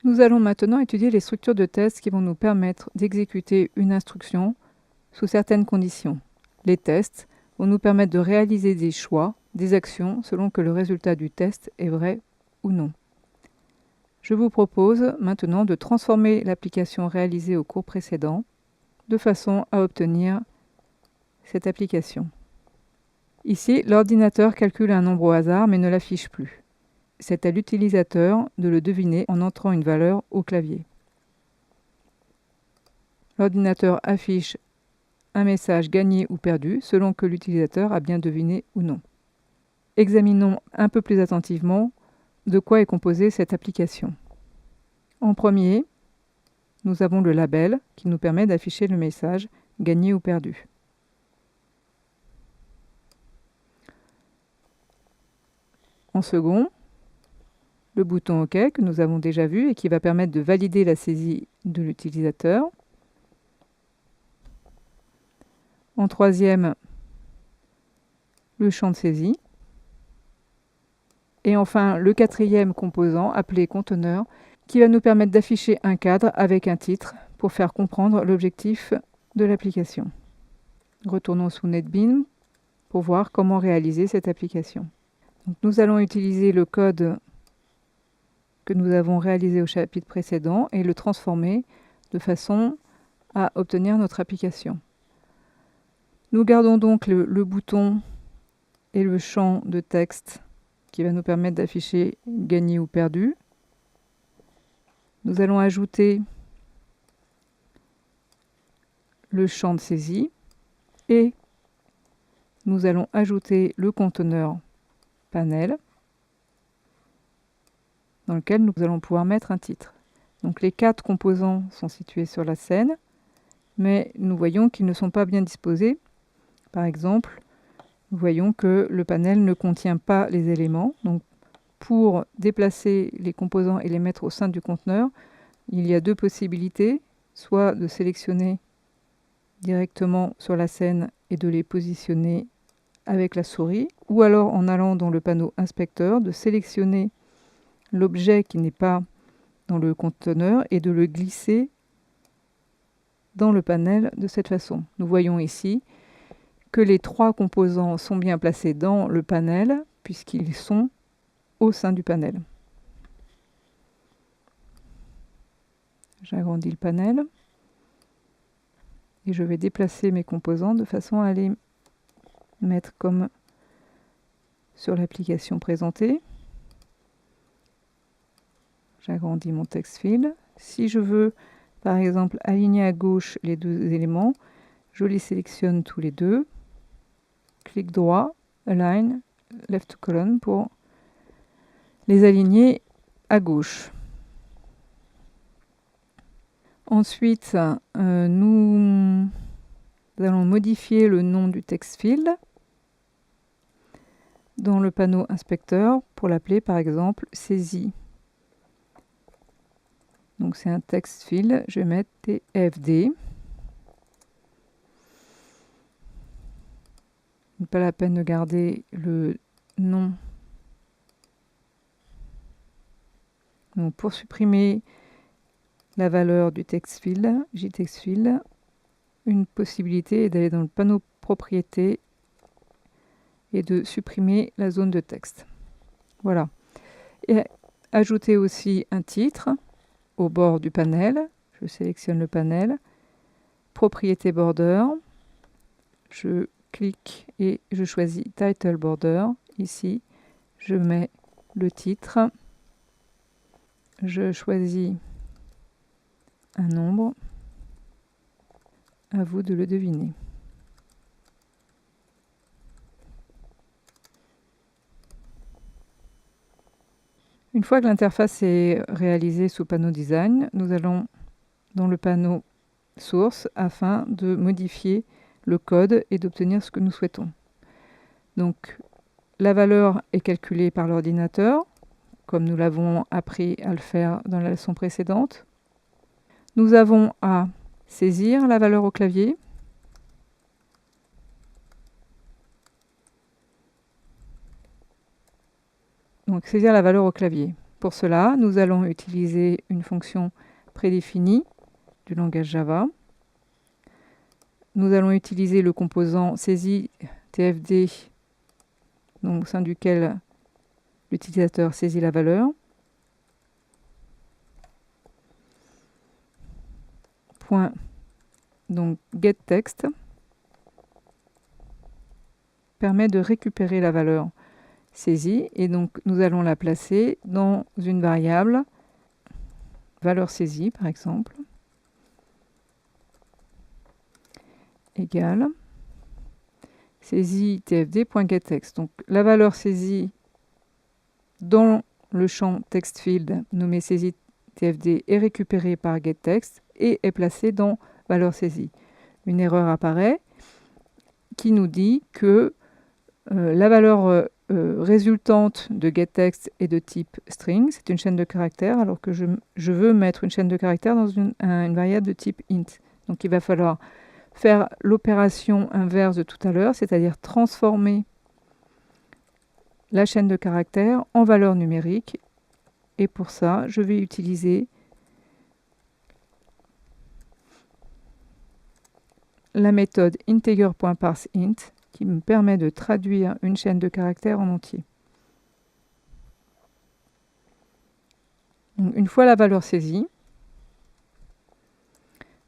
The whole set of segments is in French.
Nous allons maintenant étudier les structures de tests qui vont nous permettre d'exécuter une instruction sous certaines conditions. Les tests vont nous permettre de réaliser des choix, des actions, selon que le résultat du test est vrai ou non. Je vous propose maintenant de transformer l'application réalisée au cours précédent de façon à obtenir cette application. Ici, l'ordinateur calcule un nombre au hasard mais ne l'affiche plus. C'est à l'utilisateur de le deviner en entrant une valeur au clavier. L'ordinateur affiche un message gagné ou perdu selon que l'utilisateur a bien deviné ou non. Examinons un peu plus attentivement de quoi est composée cette application. En premier, nous avons le label qui nous permet d'afficher le message gagné ou perdu. En second, le bouton OK que nous avons déjà vu et qui va permettre de valider la saisie de l'utilisateur. En troisième, le champ de saisie. Et enfin, le quatrième composant, appelé conteneur, qui va nous permettre d'afficher un cadre avec un titre pour faire comprendre l'objectif de l'application. Retournons sous NetBeans pour voir comment réaliser cette application. Donc, nous allons utiliser le code que nous avons réalisé au chapitre précédent et le transformer de façon à obtenir notre application. Nous gardons donc le bouton et le champ de texte qui va nous permettre d'afficher gagné ou perdu. Nous allons ajouter le champ de saisie et nous allons ajouter le conteneur panel dans lequel nous allons pouvoir mettre un titre. Donc les 4 composants sont situés sur la scène, mais nous voyons qu'ils ne sont pas bien disposés. Par exemple, nous voyons que le panel ne contient pas les éléments. Donc, pour déplacer les composants et les mettre au sein du conteneur, il y a 2 possibilités, soit de sélectionner directement sur la scène et de les positionner avec la souris, ou alors en allant dans le panneau inspecteur, de sélectionner l'objet qui n'est pas dans le conteneur et de le glisser dans le panel de cette façon. Nous voyons ici que les 3 composants sont bien placés dans le panel puisqu'ils sont au sein du panel. J'agrandis le panel et je vais déplacer mes composants de façon à les mettre comme sur l'application présentée. J'agrandis mon text field. Si je veux, par exemple, aligner à gauche les 2 éléments, je les sélectionne tous les 2. Clic droit, Align, Left Column pour les aligner à gauche. Ensuite, nous allons modifier le nom du text field dans le panneau inspecteur pour l'appeler par exemple saisie. Donc c'est un text field, je vais mettre TFD. Pas la peine de garder le nom. Donc pour supprimer la valeur du text field, JText field, une possibilité est d'aller dans le panneau propriétés et de supprimer la zone de texte. Voilà. Et ajouter aussi un titre au bord du panel. Je sélectionne le panel. Propriété border. Je clique et je choisis Title Border. Ici, je mets le titre. Je choisis un nombre. À vous de le deviner. Une fois que l'interface est réalisée sous panneau design, nous allons dans le panneau source afin de modifier le code et d'obtenir ce que nous souhaitons. Donc, la valeur est calculée par l'ordinateur, comme nous l'avons appris à le faire dans la leçon précédente. Nous avons à saisir la valeur au clavier. Donc, saisir la valeur au clavier. Pour cela, nous allons utiliser une fonction prédéfinie du langage Java. Nous allons utiliser le composant saisie TFD, donc au sein duquel l'utilisateur saisit la valeur. Point, donc getText permet de récupérer la valeur saisie et donc nous allons la placer dans une variable valeur saisie par exemple égale saisie tfd.getText. Donc la valeur saisie dans le champ textField nommé saisie tfd est récupérée par getText et est placée dans valeur saisie. Une erreur apparaît qui nous dit que la valeur résultante de getText est de type string, c'est une chaîne de caractères, alors que je veux mettre une chaîne de caractères dans une variable de type int. Donc il va falloir faire l'opération inverse de tout à l'heure, c'est-à-dire transformer la chaîne de caractères en valeur numérique. Et pour ça, je vais utiliser la méthode integer.parseInt qui me permet de traduire une chaîne de caractères en entier. Donc, une fois la valeur saisie,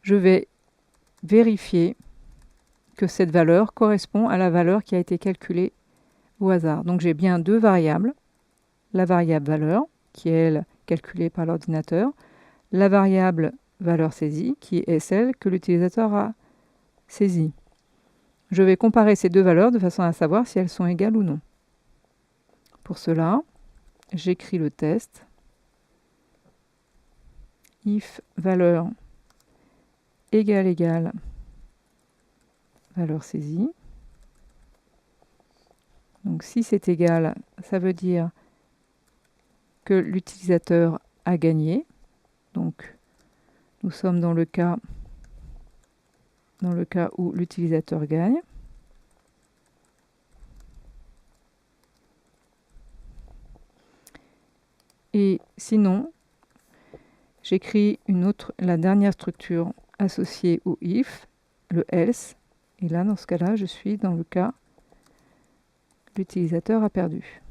je vais vérifier que cette valeur correspond à la valeur qui a été calculée au hasard. Donc j'ai bien deux variables, la variable valeur, qui est elle calculée par l'ordinateur, la variable valeur saisie, qui est celle que l'utilisateur a saisie. Je vais comparer ces deux valeurs de façon à savoir si elles sont égales ou non. Pour cela, j'écris le test if valeur égale valeur saisie. Donc si c'est égal, ça veut dire que l'utilisateur a gagné. Donc nous sommes dans le cas où l'utilisateur gagne. Et sinon, j'écris la dernière structure associée au if, le else. Et là, dans ce cas-là, je suis dans le cas où l'utilisateur a perdu.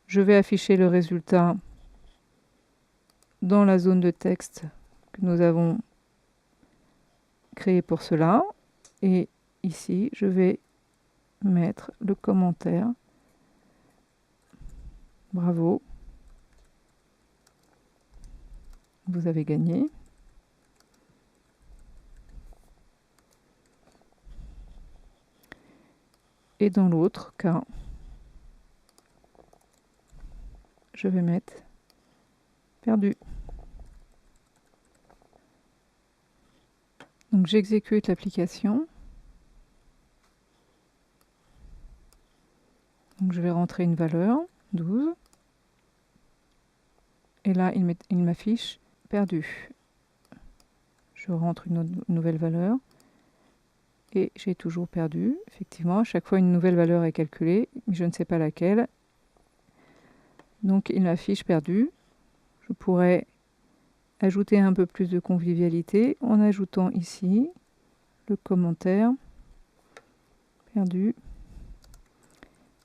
Je vais afficher le résultat dans la zone de texte que nous avons créée pour cela. Et ici, je vais mettre le commentaire. Bravo. Vous avez gagné. Et dans l'autre cas, je vais mettre perdu. Donc j'exécute l'application. Donc je vais rentrer une valeur, 12. Et là, il m'affiche perdu. Je rentre une nouvelle valeur. Et j'ai toujours perdu. Effectivement, à chaque fois, une nouvelle valeur est calculée, mais je ne sais pas laquelle. Donc, il m'affiche perdu. Je pourrais ajouter un peu plus de convivialité en ajoutant ici le commentaire perdu.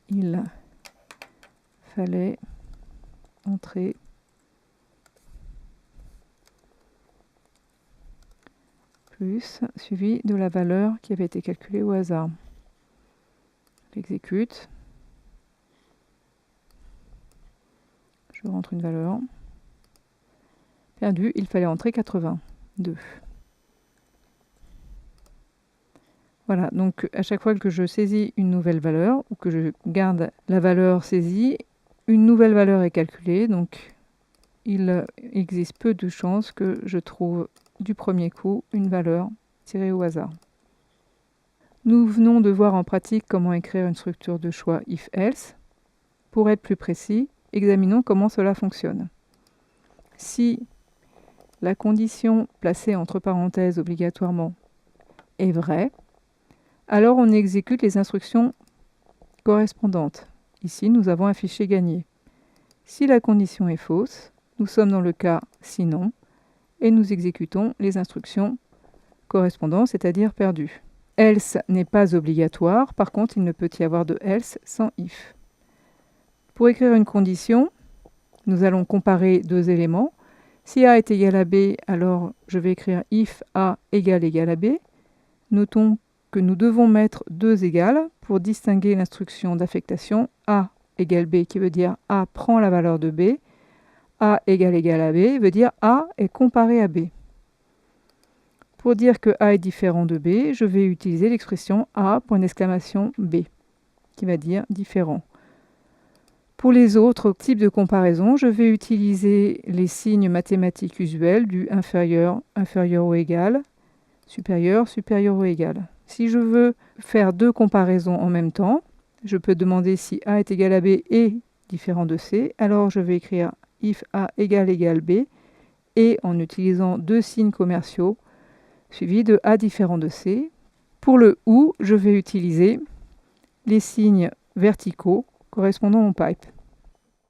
Il fallait entrer plus suivi de la valeur qui avait été calculée au hasard. J'exécute. Je rentre une valeur. Perdu, il fallait entrer 82. Voilà, donc à chaque fois que je saisis une nouvelle valeur, ou que je garde la valeur saisie, une nouvelle valeur est calculée, donc il existe peu de chances que je trouve du premier coup une valeur tirée au hasard. Nous venons de voir en pratique comment écrire une structure de choix if-else. Pour être plus précis, examinons comment cela fonctionne. Si la condition placée entre parenthèses obligatoirement est vrai, alors on exécute les instructions correspondantes. Ici, nous avons un fichier gagné. Si la condition est fausse, nous sommes dans le cas sinon, et nous exécutons les instructions correspondantes, c'est-à-dire perdues. Else n'est pas obligatoire, par contre, il ne peut y avoir de else sans if. Pour écrire une condition, nous allons comparer deux éléments. Si A est égal à B, alors je vais écrire if A égale à B. Notons que nous devons mettre deux égales pour distinguer l'instruction d'affectation A égale B, qui veut dire A prend la valeur de B. A égale à B veut dire A est comparé à B. Pour dire que A est différent de B, je vais utiliser l'expression A, point d'exclamation B, qui va dire différent. Pour les autres types de comparaison, je vais utiliser les signes mathématiques usuels du inférieur, inférieur ou égal, supérieur, supérieur ou égal. Si je veux faire deux comparaisons en même temps, je peux demander si A est égal à B et différent de C. Alors je vais écrire if A égale B et en utilisant deux signes commerciaux suivis de A différent de C. Pour le OU, je vais utiliser les signes verticaux correspondant au pipe.